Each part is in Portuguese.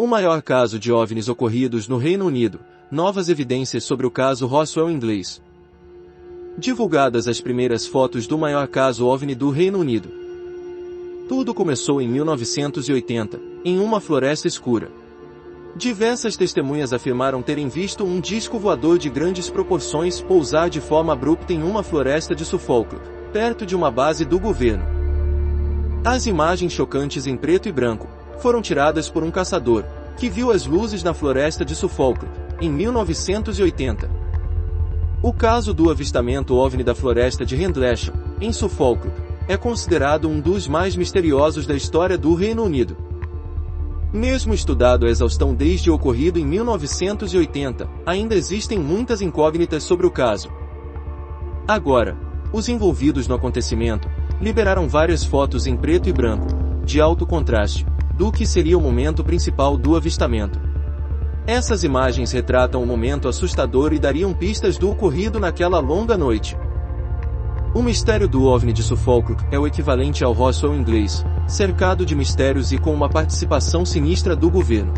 O maior caso de OVNIs ocorridos no Reino Unido, novas evidências sobre o caso Roswell inglês. Divulgadas as primeiras fotos do maior caso OVNI do Reino Unido. Tudo começou em 1980, em uma floresta escura. Diversas testemunhas afirmaram terem visto um disco voador de grandes proporções pousar de forma abrupta em uma floresta de Suffolk, perto de uma base do governo. As imagens chocantes em preto e branco foram tiradas por um caçador, que viu as luzes na floresta de Suffolk, em 1980. O caso do avistamento OVNI da floresta de Rendlesham, em Suffolk, é considerado um dos mais misteriosos da história do Reino Unido. Mesmo estudado à exaustão desde o ocorrido em 1980, ainda existem muitas incógnitas sobre o caso. Agora, os envolvidos no acontecimento liberaram várias fotos em preto e branco, de alto contraste, do que seria o momento principal do avistamento. Essas imagens retratam um momento assustador e dariam pistas do ocorrido naquela longa noite. O mistério do OVNI de Suffolk é o equivalente ao Roswell inglês, cercado de mistérios e com uma participação sinistra do governo.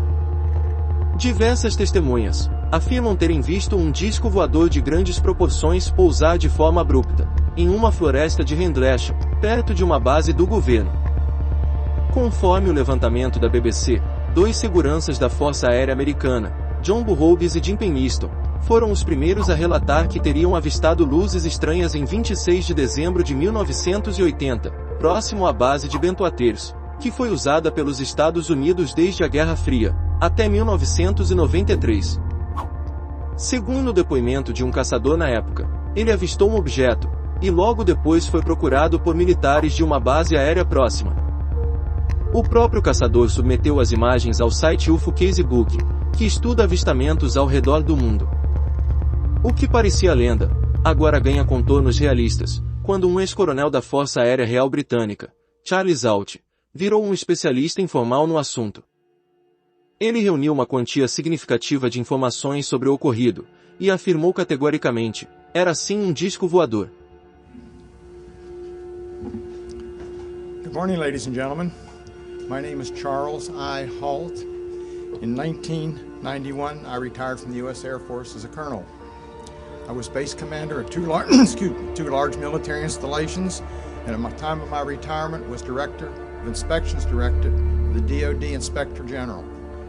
Diversas testemunhas afirmam terem visto um disco voador de grandes proporções pousar de forma abrupta, em uma floresta de Rendlesham, perto de uma base do governo. Conforme o levantamento da BBC, 2 seguranças da Força Aérea Americana, John Burroughs e Jim Penniston, foram os primeiros a relatar que teriam avistado luzes estranhas em 26 de dezembro de 1980, próximo à base de Bentwaters, que foi usada pelos Estados Unidos desde a Guerra Fria, até 1993. Segundo o depoimento de um caçador na época, ele avistou um objeto, e logo depois foi procurado por militares de uma base aérea próxima. O próprio caçador submeteu as imagens ao site UFO Casebook, que estuda avistamentos ao redor do mundo. O que parecia lenda, agora ganha contornos realistas, quando um ex-coronel da Força Aérea Real Britânica, Charles Alt, virou um especialista informal no assunto. Ele reuniu uma quantia significativa de informações sobre o ocorrido, e afirmou categoricamente, era sim um disco voador. Good morning, ladies and gentlemen. My name is Charles I. Halt. In 1991, I retired from the U.S. Air Force as a colonel. I was base commander at two large military installations, and at my time of my retirement was Director of Inspections Director of the DoD Inspector General.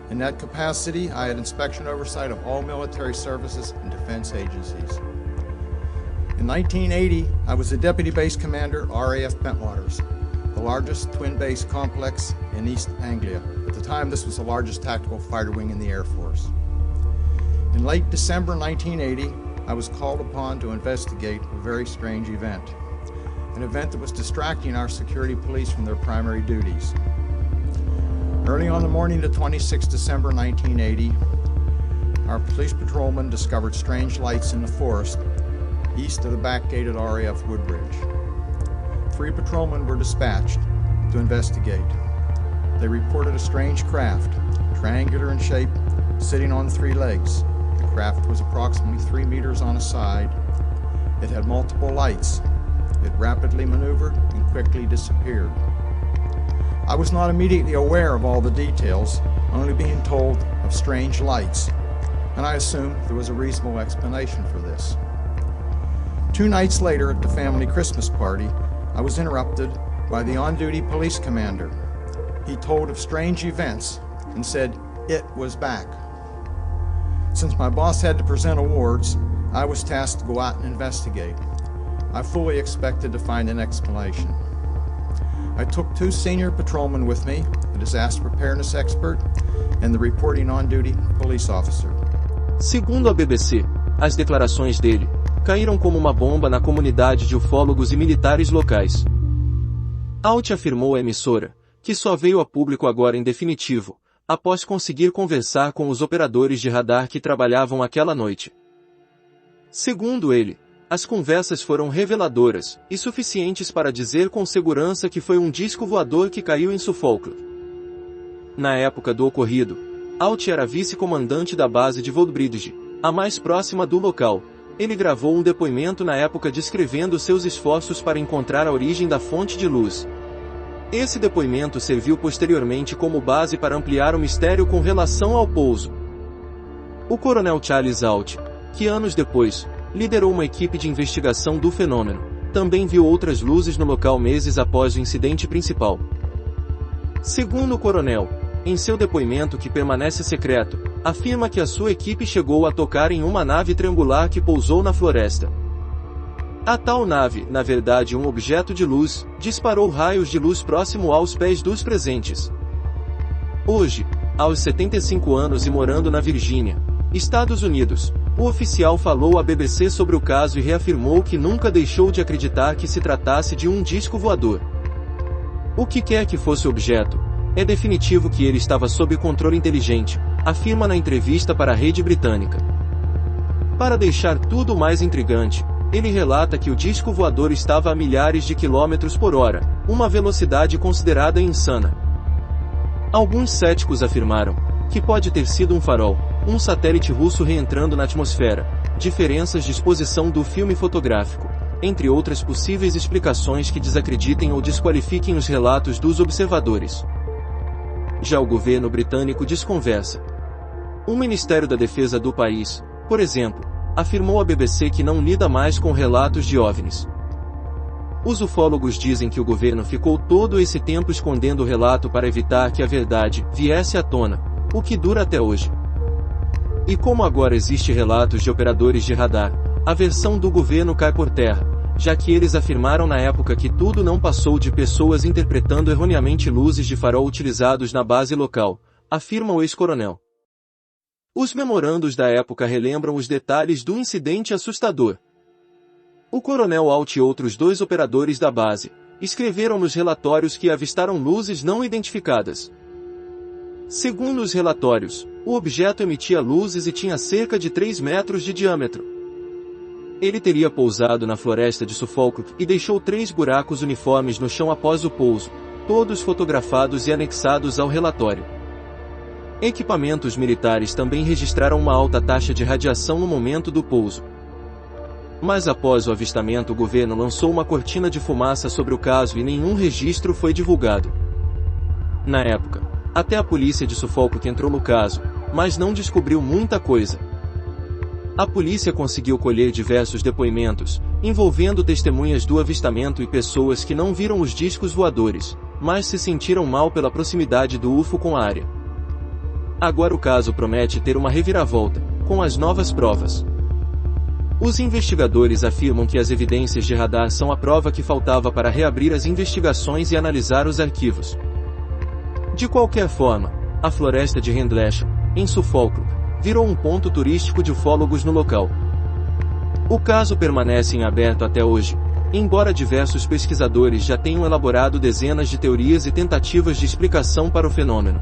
In that capacity, I had inspection oversight of all military services and defense agencies. In 1980, I was the Deputy Base Commander at RAF Bentwaters, the largest twin base complex in East Anglia. At the time, this was the largest tactical fighter wing in the Air Force. In late December 1980, I was called upon to investigate a very strange event, an event that was distracting our security police from their primary duties. Early on the morning of 26 December 1980, our police patrolman discovered strange lights in the forest east of the back gate at RAF Woodbridge. 3 patrolmen were dispatched to investigate. They reported a strange craft, triangular in shape, sitting on 3 legs. The craft was approximately 3 meters on a side. It had multiple lights. It rapidly maneuvered and quickly disappeared. I was not immediately aware of all the details, only being told of strange lights, and I assumed there was a reasonable explanation for this. 2 nights later at the family Christmas party, I was interrupted by the on-duty police commander. He told of strange events and said it was back. Since my boss had to present awards, I was tasked to go out and investigate. I fully expected to find an explanation. I took 2 senior patrolmen with me, a disaster preparedness expert, and the reporting on-duty police officer. Segundo a BBC, as declarações dele caíram como uma bomba na comunidade de ufólogos e militares locais. Alt afirmou à emissora que só veio a público agora em definitivo, após conseguir conversar com os operadores de radar que trabalhavam aquela noite. Segundo ele, as conversas foram reveladoras e suficientes para dizer com segurança que foi um disco voador que caiu em Suffolk. Na época do ocorrido, Alt era vice-comandante da base de Woodbridge, a mais próxima do local. Ele gravou um depoimento na época descrevendo seus esforços para encontrar a origem da fonte de luz. Esse depoimento serviu posteriormente como base para ampliar o mistério com relação ao pouso. O coronel Charles Alt, que anos depois, liderou uma equipe de investigação do fenômeno, também viu outras luzes no local meses após o incidente principal. Segundo o coronel, em seu depoimento que permanece secreto, afirma que a sua equipe chegou a tocar em uma nave triangular que pousou na floresta. A tal nave, na verdade um objeto de luz, disparou raios de luz próximo aos pés dos presentes. Hoje, aos 75 anos e morando na Virgínia, Estados Unidos, o oficial falou à BBC sobre o caso e reafirmou que nunca deixou de acreditar que se tratasse de um disco voador. O que quer que fosse o objeto, é definitivo que ele estava sob controle inteligente, afirma na entrevista para a rede britânica. Para deixar tudo mais intrigante, ele relata que o disco voador estava a milhares de quilômetros por hora, uma velocidade considerada insana. Alguns céticos afirmaram que pode ter sido um farol, um satélite russo reentrando na atmosfera, diferenças de exposição do filme fotográfico, entre outras possíveis explicações que desacreditem ou desqualifiquem os relatos dos observadores. Já o governo britânico desconversa. O Ministério da Defesa do país, por exemplo, afirmou à BBC que não lida mais com relatos de OVNIs. Os ufólogos dizem que o governo ficou todo esse tempo escondendo o relato para evitar que a verdade viesse à tona, o que dura até hoje. E como agora existe relatos de operadores de radar, a versão do governo cai por terra, já que eles afirmaram na época que tudo não passou de pessoas interpretando erroneamente luzes de farol utilizados na base local, afirma o ex-coronel. Os memorandos da época relembram os detalhes do incidente assustador. O coronel Alt e outros 2 operadores da base escreveram nos relatórios que avistaram luzes não identificadas. Segundo os relatórios, o objeto emitia luzes e tinha cerca de 3 metros de diâmetro. Ele teria pousado na floresta de Suffolk e deixou 3 buracos uniformes no chão após o pouso, todos fotografados e anexados ao relatório. Equipamentos militares também registraram uma alta taxa de radiação no momento do pouso. Mas após o avistamento o governo lançou uma cortina de fumaça sobre o caso e nenhum registro foi divulgado. Na época, até a polícia de Suffolk entrou no caso, mas não descobriu muita coisa. A polícia conseguiu colher diversos depoimentos, envolvendo testemunhas do avistamento e pessoas que não viram os discos voadores, mas se sentiram mal pela proximidade do UFO com a área. Agora o caso promete ter uma reviravolta, com as novas provas. Os investigadores afirmam que as evidências de radar são a prova que faltava para reabrir as investigações e analisar os arquivos. De qualquer forma, a floresta de Rendlesham, em Suffolk, virou um ponto turístico de ufólogos no local. O caso permanece em aberto até hoje, embora diversos pesquisadores já tenham elaborado dezenas de teorias e tentativas de explicação para o fenômeno.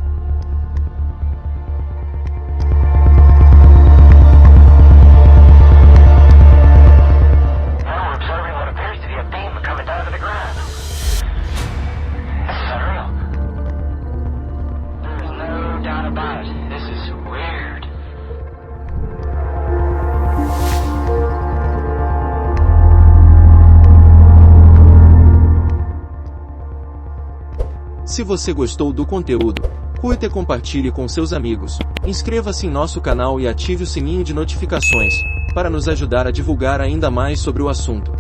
Se você gostou do conteúdo, curta e compartilhe com seus amigos, inscreva-se em nosso canal e ative o sininho de notificações, para nos ajudar a divulgar ainda mais sobre o assunto.